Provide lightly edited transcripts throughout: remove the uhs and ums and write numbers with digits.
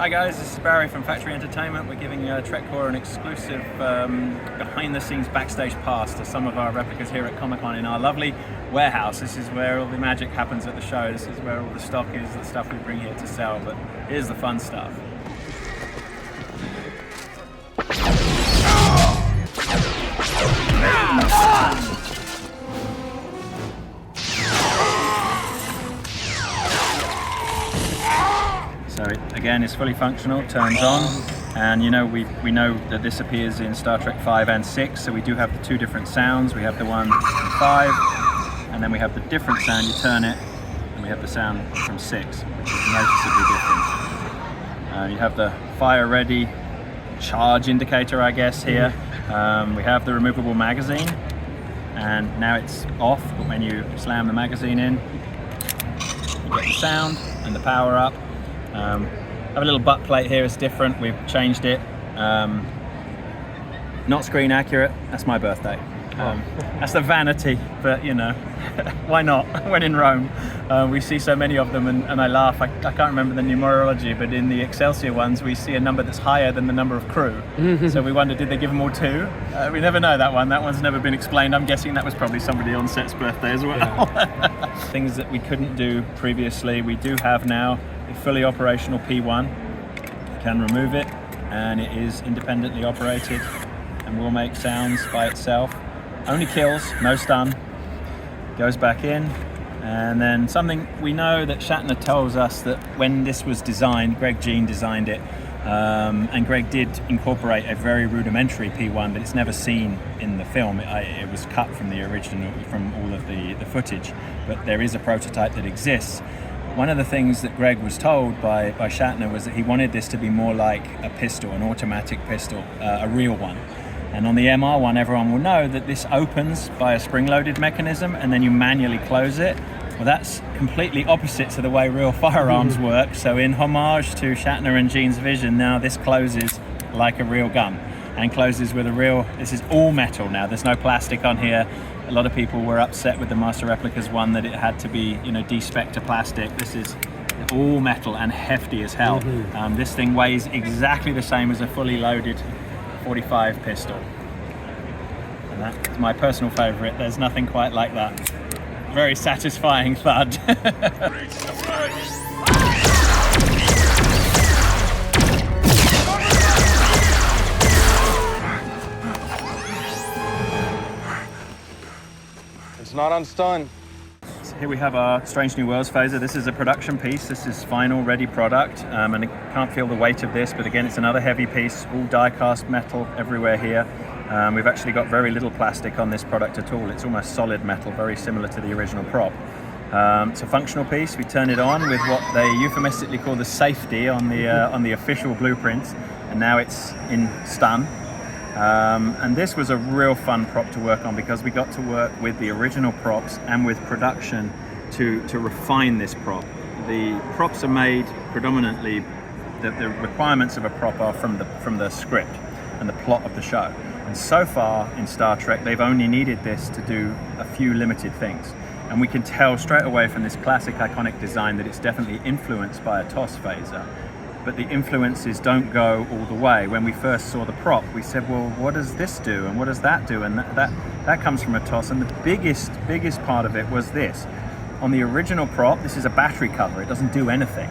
Hi guys, this is Barry from Factory Entertainment. We're giving TrekCore an exclusive behind the scenes backstage pass to some of our replicas here at Comic-Con in our lovely warehouse. This is where all the magic happens at the show. This is where all the stock is, the stuff we bring here to sell, but here's the fun stuff. So again, it's fully functional, turns on, and you know we know that this appears in Star Trek 5 and 6, so we do have the two different sounds. We have the one from 5, and then we have the different sound, you turn it, and we have the sound from 6, which is noticeably different. You have the fire ready charge indicator, I guess, here. We have the removable magazine, and now it's off, but when you slam the magazine in, you get the sound and the power up. I have a little butt plate here, it's different, we've changed it. Not screen accurate, that's my birthday. That's the vanity, but you know, why not, when in Rome. We see so many of them and I laugh, I can't remember the numerology, but in the Excelsior ones we see a number that's higher than the number of crew. So we wonder, did they give them all 2? We never know that one's never been explained. I'm guessing that was probably somebody on set's birthday as well. Yeah. Things that we couldn't do previously, we do have now. A fully operational P1, you can remove it and it is independently operated and will make sounds by itself. Only kills, no stun. Goes back in, and then something we know that Shatner tells us that when this was designed, Greg Jean designed it, and Greg did incorporate a very rudimentary P1, but it's never seen in the film. It was cut from the original, from all of the footage, but there is a prototype that exists. One of the things that Greg was told by Shatner was that he wanted this to be more like a pistol, an automatic pistol, a real one. And on the MR one, everyone will know that this opens by a spring-loaded mechanism and then you manually close it. Well, that's completely opposite to the way real firearms work. So in homage to Shatner and Jean's vision, now this closes like a real gun and closes with a real, this is all metal now, there's no plastic on here. A lot of people were upset with the Master Replicas one that it had to be, you know, de-spec to plastic. This is all metal and hefty as hell. This thing weighs exactly the same as a fully loaded 45 pistol. And that's my personal favorite. There's nothing quite like that. Very satisfying thud. It's not on stun. So here we have our Strange New Worlds phaser. This is a production piece. This is final ready product, and I can't feel the weight of this, but again, it's another heavy piece, all die-cast metal everywhere here. We've actually got very little plastic on this product at all. It's almost solid metal, very similar to the original prop. It's a functional piece. We turn it on with what they euphemistically call the safety on the official blueprints, and now it's in stun. And this was a real fun prop to work on because we got to work with the original props and with production to refine this prop. The props are made predominantly, the requirements of a prop are from the script and the plot of the show. And so far in Star Trek, they've only needed this to do a few limited things. And we can tell straight away from this classic iconic design that it's definitely influenced by a TOS phaser. But the influences don't go all the way. When we first saw the prop, we said, well, what does this do and what does that do? And that comes from a TOS, and the biggest part of it was this. On the original prop, this is a battery cover, it doesn't do anything.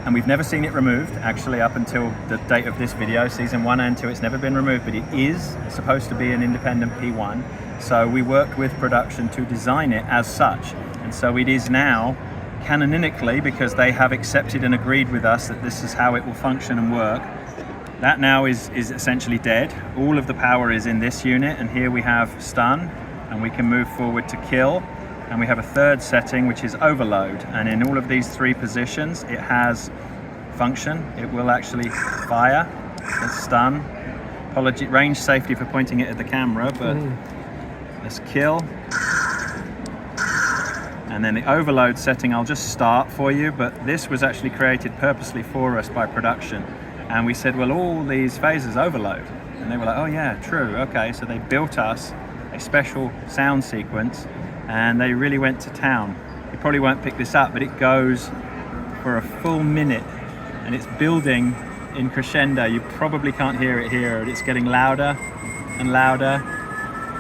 And we've never seen it removed, actually, up until the date of this video, season 1 and 2, it's never been removed, but it is supposed to be an independent P1. So we worked with production to design it as such. And so it is now, canonically, because they have accepted and agreed with us that this is how it will function and work, that now is essentially dead. All of the power is in this unit, and here we have stun, and we can move forward to kill, and we have a third setting which is overload, and in all of these 3 positions it has function. It will actually fire, it's stun, apology, range safety for pointing it at the camera, but let's kill. And then the overload setting I'll just start for you, but this was actually created purposely for us by production. And we said, well, all these phasers overload. And they were like, oh yeah, true, okay. So they built us a special sound sequence and they really went to town. You probably won't pick this up, but it goes for a full minute and it's building in crescendo. You probably can't hear it here. It's getting louder and louder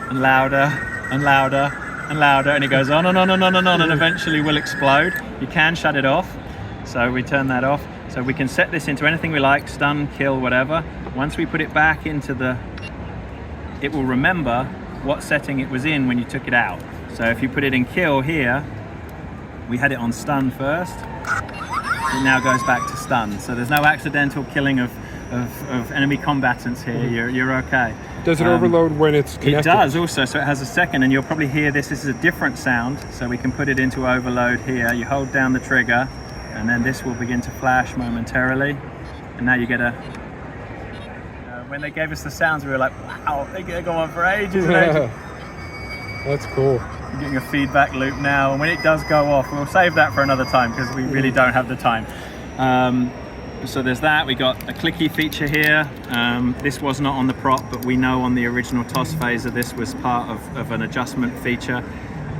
and louder and louder and louder, and it goes on and on and on and on, and eventually will explode. You can shut it off, so we turn that off. So we can set this into anything we like, stun, kill, whatever. Once we put it back into it will remember what setting it was in when you took it out. So if you put it in kill here, we had it on stun first, it now goes back to stun. So there's no accidental killing of enemy combatants here. You're okay. Does it overload when it's connected? It does also, so it has a second, and you'll probably hear this is a different sound, so we can put it into overload here. You hold down the trigger, and then this will begin to flash momentarily, and now you get a... when they gave us the sounds, we were like, wow, they're gonna go on for ages and ages. That's cool. You're getting a feedback loop now, and when it does go off, we'll save that for another time because we really don't have the time. So there's that. We got a clicky feature here. This was not on the prop, but we know on the original TOS phaser this was part of an adjustment feature.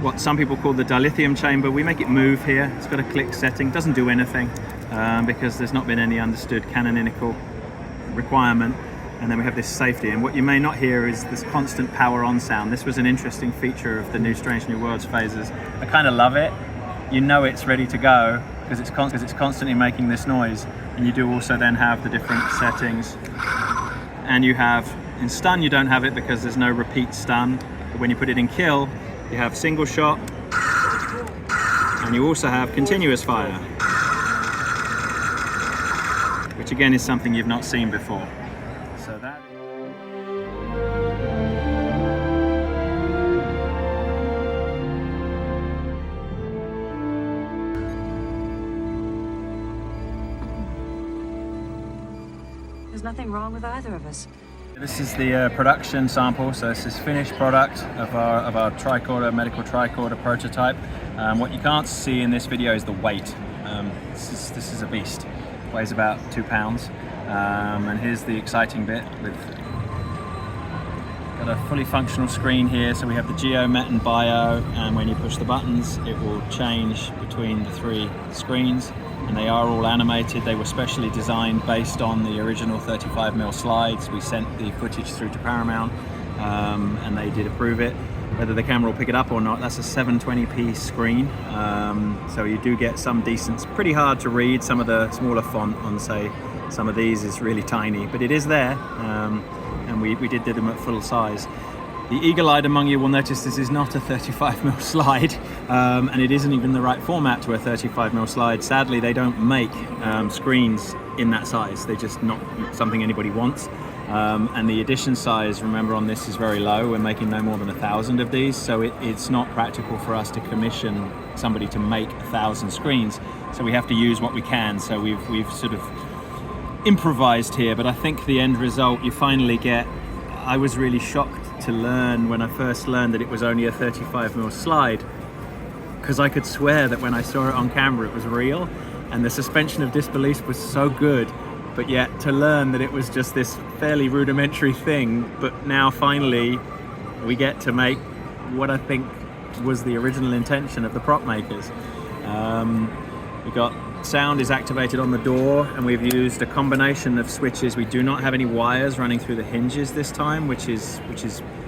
What some people call the dilithium chamber. We make it move here. It's got a click setting. Doesn't do anything because there's not been any understood canonical requirement. And then we have this safety, and what you may not hear is this constant power on sound. This was an interesting feature of the new Strange New Worlds phasers. I kind of love it. You know it's ready to go because it's constantly making this noise. And you do also then have the different settings. And you have, in stun you don't have it because there's no repeat stun. But when you put it in kill, you have single shot, and you also have continuous fire, which again is something you've not seen before. So that. There's nothing wrong with either of us. This is the production sample, so this is finished product of our Tricorder, medical Tricorder prototype. What you can't see in this video is the weight. This is a beast. It weighs about 2 pounds. And here's the exciting bit. We've got a fully functional screen here, so we have the Geo, Met and Bio, and when you push the buttons it will change between the 3 screens, and they are all animated. They were specially designed based on the original 35mm slides. We sent the footage through to Paramount and they did approve it. Whether the camera will pick it up or not, that's a 720p screen, so you do get some decent. Pretty hard to read. Some of the smaller font on, say, some of these is really tiny, but it is there, and we did them at full size. The eagle-eyed among you will notice this is not a 35mm slide, and it isn't even the right format to a 35mm slide. Sadly, they don't make screens in that size. They're just not something anybody wants. And the edition size, remember, on this is very low. We're making no more than 1,000 of these, so it's not practical for us to commission somebody to make 1,000 screens. So we have to use what we can. So we've sort of improvised here, but I think the end result you finally get. I was really shocked to learn when I first learned that it was only a 35mm slide, because I could swear that when I saw it on camera it was real, and the suspension of disbelief was so good. But yet to learn that it was just this fairly rudimentary thing, but now finally we get to make what I think was the original intention of the prop makers. We got sound is activated on the door, and we've used a combination of switches. We do not have any wires running through the hinges this time, which is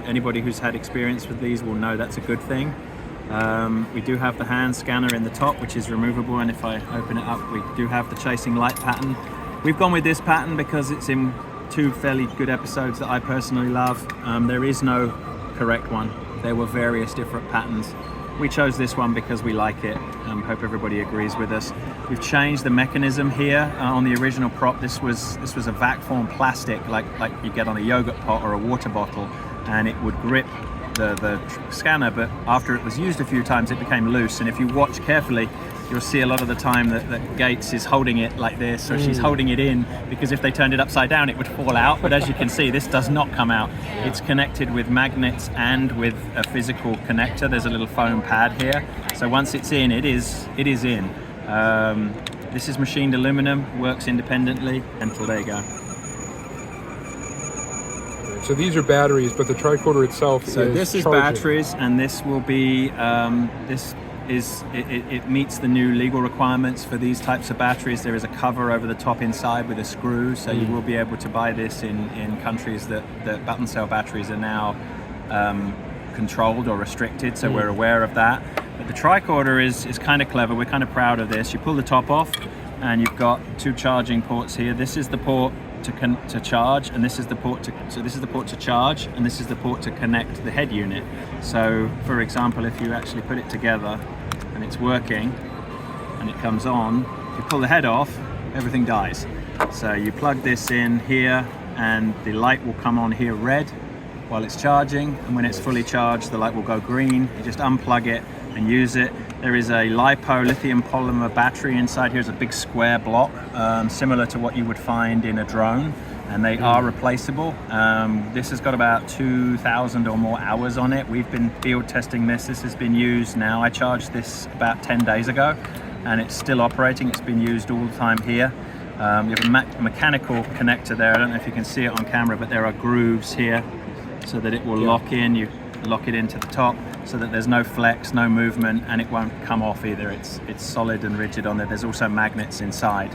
anybody who's had experience with these will know that's a good thing. We do have the hand scanner in the top, which is removable, and if I open it up we do have the chasing light pattern. We've gone with this pattern because it's in 2 fairly good episodes that I personally love. There is no correct one. There were various different patterns. We chose this one because we like it. Hope everybody agrees with us. We've changed the mechanism here. On the original prop, this was a vac form plastic like you get on a yogurt pot or a water bottle, and it would grip the scanner, but after it was used a few times it became loose, and if you watch carefully you'll see a lot of the time that Gates is holding it like this, or she's holding it in, because if they turned it upside down it would fall out. But as you can see, this does not come out. It's connected with magnets and with a physical connector. There's a little foam pad here, so once it's in, it is in. This is machined aluminum, works independently, and there you go. So these are batteries, but the tricorder itself so is this is charging. Batteries, and this will be it meets the new legal requirements for these types of batteries. There is a cover over the top inside with a screw, so you will be able to buy this in countries that button cell batteries are now controlled or restricted, so we're aware of that. But the Tricorder is kind of clever. We're kind of proud of this. You pull the top off and you've got 2 charging ports here. This is the port to charge, and this is the port to charge, and this is the port to connect the head unit. So for example, if you actually put it together and it's working and it comes on, if you pull the head off, everything dies. So you plug this in here and the light will come on here red while it's charging, and when it's fully charged the light will go green. You just unplug it and use it. There is a LiPo lithium polymer battery inside. Here's a big square block, similar to what you would find in a drone, and they are replaceable. This has got about 2,000 or more hours on it. We've been field testing this. This has been used now. I charged this about 10 days ago and it's still operating. It's been used all the time here. You have a mechanical connector there. I don't know if you can see it on camera, but there are grooves here so that it will lock in. You lock it into the top so that there's no flex, no movement, and it won't come off either. It's solid and rigid on there. There's also magnets inside.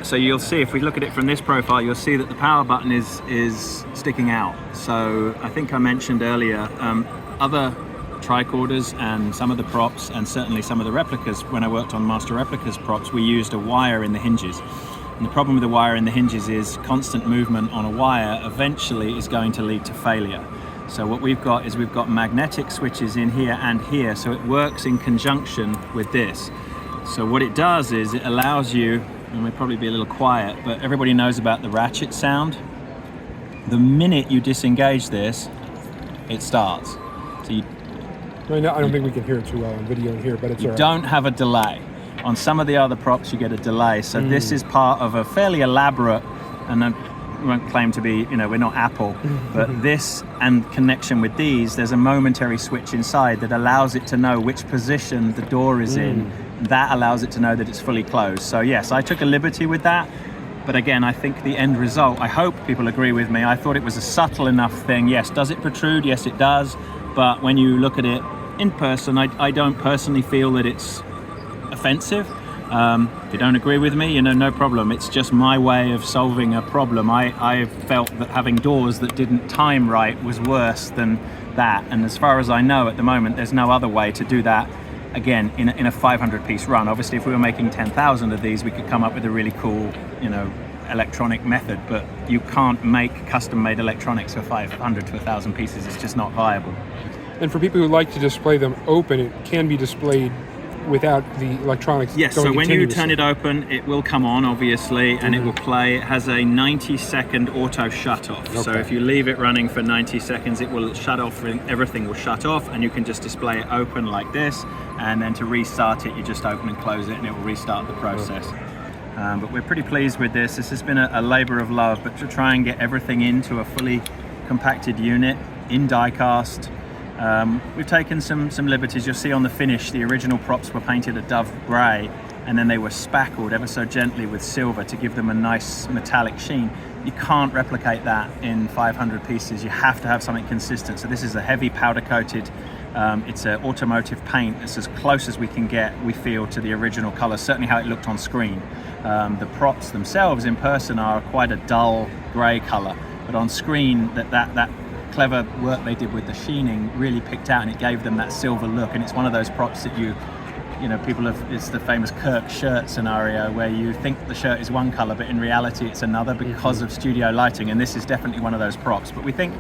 So you'll see, if we look at it from this profile, you'll see that the power button is sticking out. So I think I mentioned earlier, other tricorders and some of the props, and certainly some of the replicas, when I worked on Master Replicas props, we used a wire in the hinges. And the problem with the wire in the hinges is constant movement on a wire eventually is going to lead to failure. So what we've got is we've got magnetic switches in here and here, so it works in conjunction with this. So what it does is it allows you, and we'll probably be a little quiet, but everybody knows about the ratchet sound. The minute you disengage this, it starts. So you, I don't think we can hear it too well on video in here, but it's all right. Don't have a delay. On some of the other props you get a delay, so this is part of a fairly elaborate, and I won't claim to be, we're not Apple, but this and connection with these, there's a momentary switch inside that allows it to know which position the door is in. That allows it to know that it's fully closed. So yes, I took a liberty with that, but again, I think the end result, I hope people agree with me, I thought it was a subtle enough thing. Yes, does it protrude? Yes, it does, but when you look at it in person, I don't personally feel that it's offensive. If you don't agree with me, no problem. It's just my way of solving a problem. I felt that having doors that didn't time right was worse than that, and as far as I know at the moment, there's no other way to do that. Again, in a 500 piece run. Obviously, if we were making 10,000 of these, we could come up with a really cool, electronic method, but you can't make custom-made electronics for 500 to 1,000 pieces. It's just not viable. And for people who like to display them open, it can be displayed without the electronics. Yes, going so when you turn continuously. it open, it will come on, obviously, and it will play. It has a 90-second auto shut off. So Okay. if you leave it running for 90 seconds, it will shut off, and everything will shut off, and you can just display it open like this, and then to restart it, you just open and close it, and it will restart the process. But we're pretty pleased with this. This has been a labor of love, but to try and get everything into a fully compacted unit in die cast. We've taken some liberties. You'll see on the finish, the original props were painted a dove grey, and then they were spackled ever so gently with silver to give them a nice metallic sheen. You can't replicate that in 500 pieces. You have to have something consistent. So this is a heavy powder coated, it's an automotive paint. It's as close as we can get, we feel, to the original colour, certainly how it looked on screen. The props themselves in person are quite a dull grey colour, but on screen that clever work they did with the sheening really picked out, and it gave them that silver look. And it's one of those props that people have, it's the famous Kirk shirt scenario where you think the shirt is one color, but in reality it's another because of studio lighting, and this is definitely one of those props. But we think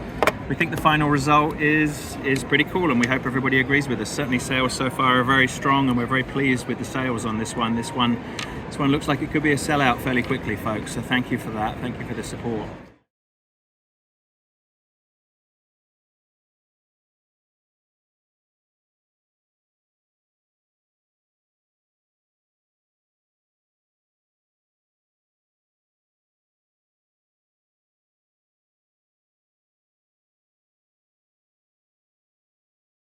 the final result is pretty cool, and we hope everybody agrees with us. Certainly sales so far are very strong, and we're very pleased with the sales on this one. This one looks like it could be a sellout fairly quickly, folks, so thank you for that. Thank you for the support.